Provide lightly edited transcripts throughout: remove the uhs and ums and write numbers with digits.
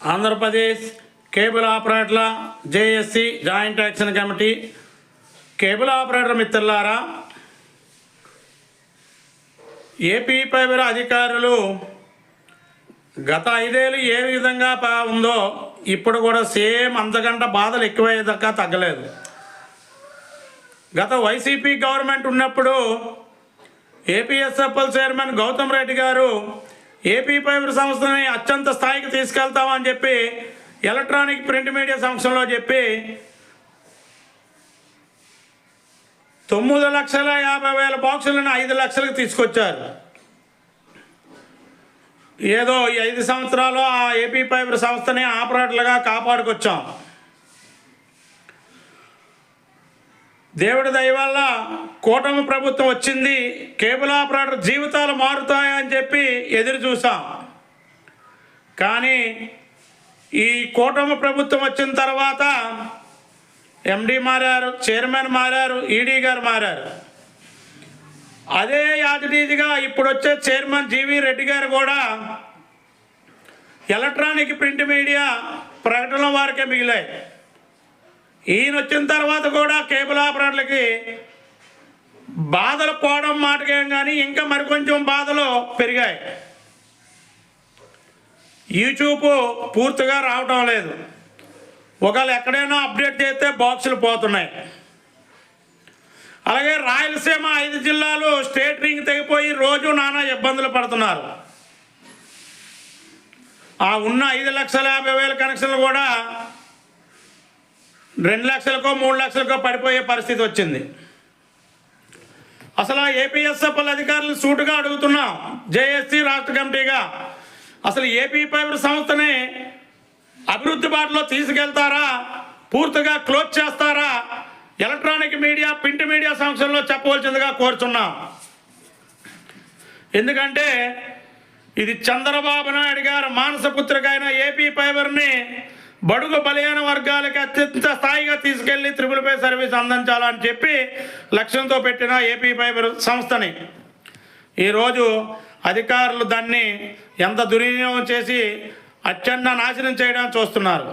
Andhra Pradesh cable ఆపరేటర్ల JSC joint action committee cable operator మిత్రులారా, AP fibre అధికారులు గత 5 ఏళ్ళు ఏ విధంగా ఉందో ఇప్పుడు కూడా సేమ్ అంతకంటే బాధలు ఎక్కువయ్యేదాకా తగ్గలేదు. గత వైసీపీ గవర్నమెంట్ ఉన్నప్పుడు ఏపీఎస్ఎఫ్ఎల్ చైర్మన్ గౌతమ్ రెడ్డి గారు ఏపీ ఫైబర్ సంస్థని అత్యంత స్థాయికి తీసుకెళ్తామని చెప్పి ఎలక్ట్రానిక్ ప్రింట్ మీడియా సంస్థలో చెప్పి 9,50,000 బాక్సులను 5 లక్షలకు తీసుకొచ్చారు. ఏదో ఈ 5 సంవత్సరాలు ఆ ఏపీ ఫైబర్ సంస్థని ఆపరేటర్లుగా కాపాడుకొచ్చాం. దేవుడి దయ వల్ల కూటమి ప్రభుత్వం వచ్చింది, కేబుల్ ఆపరేటర్ జీవితాలు మారుతాయని చెప్పి ఎదురు చూసాం. కానీ ఈ కూటమి ప్రభుత్వం వచ్చిన తర్వాత ఎండి మారారు, చైర్మన్ మారారు, ఈడీ గారు మారారు. అదే యాజిటీజిగా ఇప్పుడు వచ్చే చైర్మన్ జీవీ రెడ్డి గారు కూడా ఎలక్ట్రానిక్ ప్రింట్ మీడియా ప్రకటనల వారికే మిగిలాయి. ఈయన వచ్చిన తర్వాత కూడా కేబుల్ ఆపరేటర్లకి బాధలు పోవడం మాటకేం కానీ ఇంకా మరికొంచెం బాధలు పెరిగాయి. యూట్యూబ్ పూర్తిగా రావటం లేదు. ఒకవేళ ఎక్కడైనా అప్డేట్ చేస్తే బాక్సులు పోతున్నాయి. అలాగే రాయలసీమ 5 జిల్లాలు స్టేట్ రింగ్ తెగిపోయి రోజు నానా ఇబ్బందులు పడుతున్నారు. ఆ ఉన్న 5,50,000 కనెక్షన్లు కూడా 2 లక్షలకో 3 లక్షలకో పడిపోయే పరిస్థితి వచ్చింది. అసలు ఏపీఎస్ఎఫ్ఎల్ అధికారులు సూటుగా అడుగుతున్నాం, జేఎస్సీ రాష్ట్ర కమిటీగా, అసలు ఏపీ ఫైబర్ సంస్థని అభివృద్ధి బాటలో తీసుకెళ్తారా, పూర్తిగా క్లోజ్ చేస్తారా? ఎలక్ట్రానిక్ మీడియా ప్రింట్ మీడియా సంస్థల్లో చెప్పవలసిందిగా కోరుతున్నాం. ఎందుకంటే ఇది చంద్రబాబు నాయుడు గారు మానసపుత్రిక అయిన ఏపీ ఫైబర్ని బడుగు బలహీన వర్గాలకి అత్యంత స్థాయిగా తీసుకెళ్లి త్రిపుల్ సర్వీస్ అందించాలని చెప్పి లక్ష్యంతో పెట్టిన ఏపీ ఫైబర్ సంస్థని ఈరోజు అధికారులు దాన్ని ఎంత దుర్వినియోగం చేసి అత్యంత నాశనం చేయడం చూస్తున్నారు.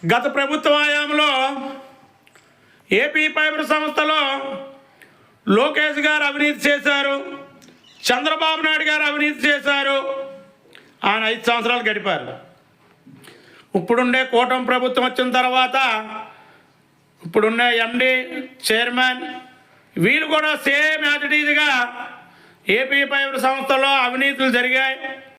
గత ప్రభుత్వ హయాంలో ఏపీ ఫైబర్ సంస్థలో లోకేష్ గారు అవినీతి చేశారు, చంద్రబాబు నాయుడు గారు అవినీతి చేశారు. ఆయన 5 సంవత్సరాలు గడిపారు. ఇప్పుడుండే కూటమి ప్రభుత్వం వచ్చిన తర్వాత ఇప్పుడుండే ఎండి, చైర్మన్ వీళ్ళు కూడా సేమ్ యాజిటీజ్గా ఏపీ ఫైబర్ సంస్థలో అవినీతులు జరిగాయి,